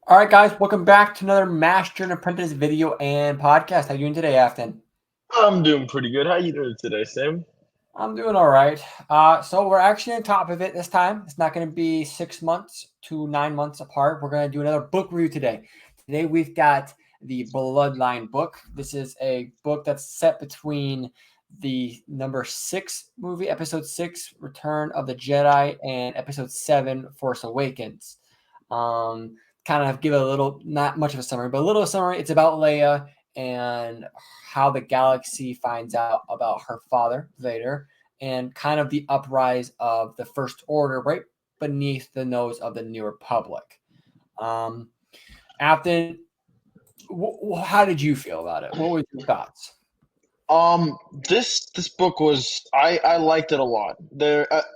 All right, guys, welcome back to another Master and Apprentice video and podcast. How you doing today, Afton? I'm doing pretty good. How you doing today, Sam? I'm doing all right. So we're actually on top of it this time. It's not going to be 6 months to 9 months apart. We're going to do another book review today. Today we've got the Bloodline book. This is a book that's set between the number 6 movie, episode 6, Return of the Jedi, and episode 7, Force Awakens. Kind of give a little, not much of a summary, but a little summary. It's about Leia and how the galaxy finds out about her father, Vader, and kind of the uprise of the First Order right beneath the nose of the New Republic. Um, Afton, how did you feel about it? What were your thoughts? Um, this book was I liked it a lot.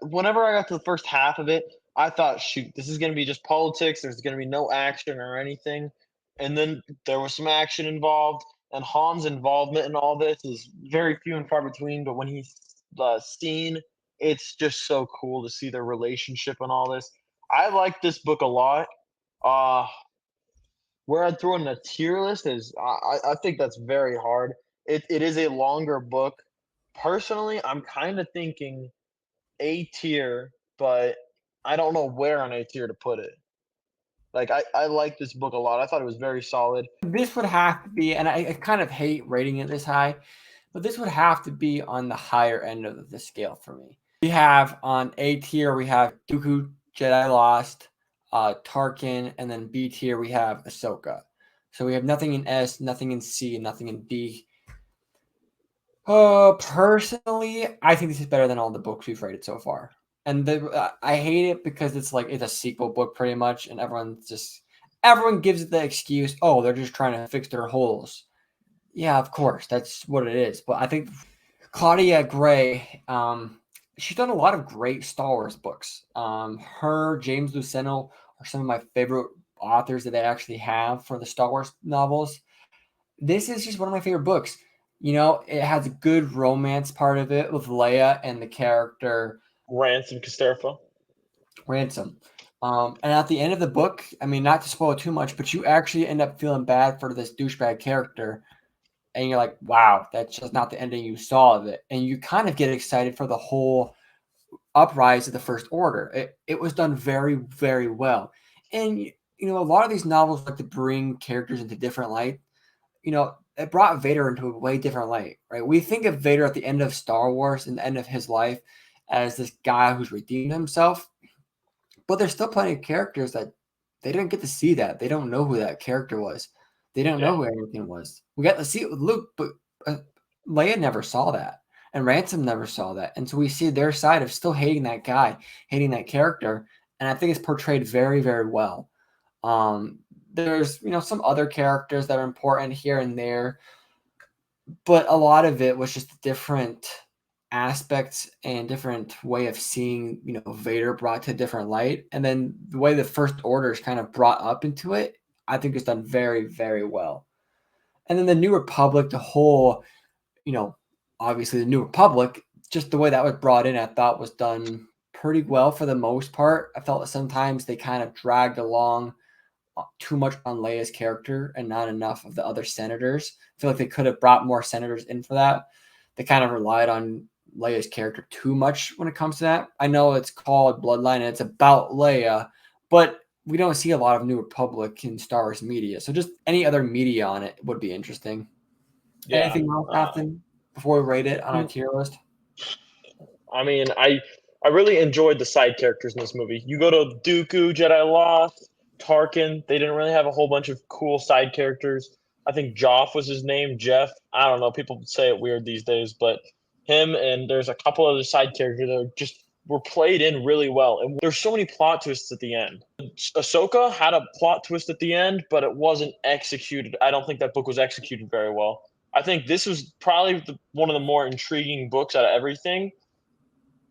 Whenever I got to the first half of it, I thought, shoot, this is gonna be just politics. There's gonna be no action or anything, and then there was some action involved, and Han's involvement in all this is very few and far between. But when he's seen, it's just so cool to see their relationship and all this. I like this book a lot. Uh, Where I'd throw in a tier list is I think that's very hard. It is a longer book. Personally, I'm kind of thinking A tier, but I don't know where on A tier to put it. Like I like this book a lot. I thought it was very solid. This would have to be, and I kind of hate rating it this high, but this would have to be on the higher end of the scale for me. We have on A tier, we have Dooku, Jedi Lost, Tarkin, and then B tier, we have Ahsoka. So we have nothing in S, nothing in C, and nothing in D. Personally, I think this is better than all the books we've rated so far. And I hate it because it's a sequel book pretty much, and everyone gives it the excuse, oh, they're just trying to fix their holes. Yeah, of course, that's what it is. But I think Claudia Gray, she's done a lot of great Star Wars books. Her, James Luceno are some of my favorite authors that they actually have for the Star Wars novels. This is just one of my favorite books. You know, it has a good romance part of it with Leia and the character Ransom Casterfa. Ransom. And at the end of the book, I mean, not to spoil too much, but you actually end up feeling bad for this douchebag character. And you're like, wow, that's just not the ending you saw of it. And you kind of get excited for the whole uprise of the First Order. It was done very, very well. And, a lot of these novels like to bring characters into different light. It brought Vader into a way different light, right? We think of Vader at the end of Star Wars and the end of his life as this guy who's redeemed himself. But there's still plenty of characters that they didn't get to see that. They don't know who that character was. They don't Yeah. know who Anakin was. We got to see it with Luke, but Leia never saw that, and Ransom never saw that, and so we see their side of still hating that guy, hating that character, and I think it's portrayed very, very well. There's some other characters that are important here and there, but a lot of it was just different aspects and different way of seeing Vader brought to a different light, and then the way the First Order is kind of brought up into it. I think is done very, very well. And then the New Republic, the whole, you know obviously the New Republic, just the way that was brought in, I thought was done pretty well for the most part. I felt that sometimes they kind of dragged along too much on Leia's character and not enough of the other senators. I feel like they could have brought more senators in for that. They kind of relied on Leia's character too much when it comes to that. I know it's called Bloodline and it's about Leia, but we don't see a lot of New Republic in Star Wars media. So just any other media on it would be interesting. Yeah. Anything else, Afton, before we rate it on our Mm, tier list? I mean, I really enjoyed the side characters in this movie. You go to Dooku, Jedi Lost, Tarkin. They didn't really have a whole bunch of cool side characters. I think Joff was his name, Jeff. I don't know. People say it weird these days, but him and there's a couple other side characters that just were played in really well. And there's so many plot twists at the end. Ahsoka had a plot twist at the end, but it wasn't executed. I don't think that book was executed very well. I think this was probably one of the more intriguing books out of everything.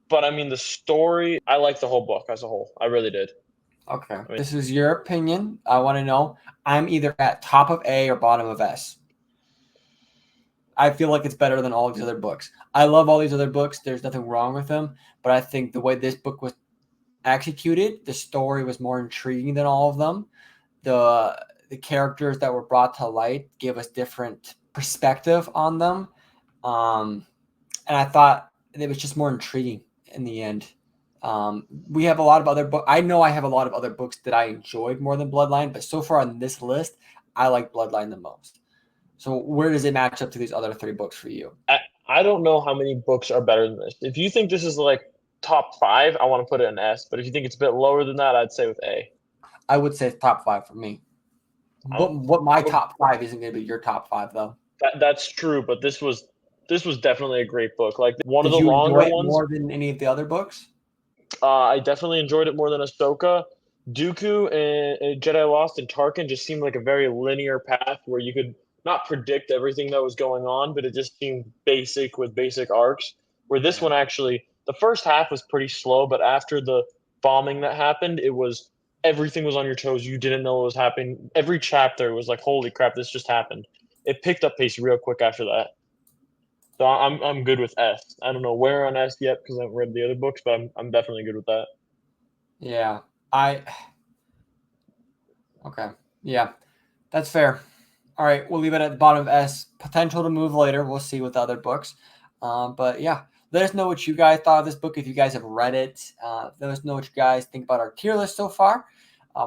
But I mean, the story, I like the whole book as a whole. I really did. Okay. I mean, This is your opinion. I want to know. I'm either at top of A or bottom of S. I feel like it's better than all these other books. I love all these other books. There's nothing wrong with them. But I think the way this book was executed, the story was more intriguing than all of them. the characters that were brought to light gave us different perspective on them. And I thought it was just more intriguing in the end. We have a lot of other books. I know I have a lot of other books that I enjoyed more than Bloodline, but so far on this list, I like Bloodline the most. So where does it match up to these other 3 books for you? I don't know how many books are better than this. If you think this is like top 5, I want to put it in S. But if you think it's a bit lower than that, I'd say with A. I would say top 5 for me. I'm, What my I'm a, top 5 isn't going to be your top 5 though. that's true, but this was definitely a great book. Like one of Did the you enjoy longer it ones. more than any of the other books? I definitely enjoyed it more than Ahsoka. Dooku and Jedi Lost and Tarkin just seemed like a very linear path where you could not predict everything that was going on, but it just seemed basic with basic arcs. Where this one actually, the first half was pretty slow, but after the bombing that happened, it was everything was on your toes. You didn't know what was happening. Every chapter was like, holy crap, this just happened. It picked up pace real quick after that. So I'm good with S. I don't know where on S yet because I haven't read the other books, but I'm definitely good with that. Yeah. Okay. Yeah. That's fair. All right, we'll leave it at the bottom of S. Potential to move later. We'll see with other books. But yeah, let us know what you guys thought of this book if you guys have read it. Let us know what you guys think about our tier list so far.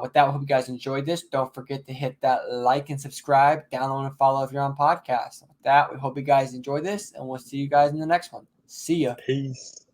With that, we hope you guys enjoyed this. Don't forget to hit that like and subscribe, download and follow if you're on podcast. With that, we hope you guys enjoyed this, and we'll see you guys in the next one. See ya. Peace.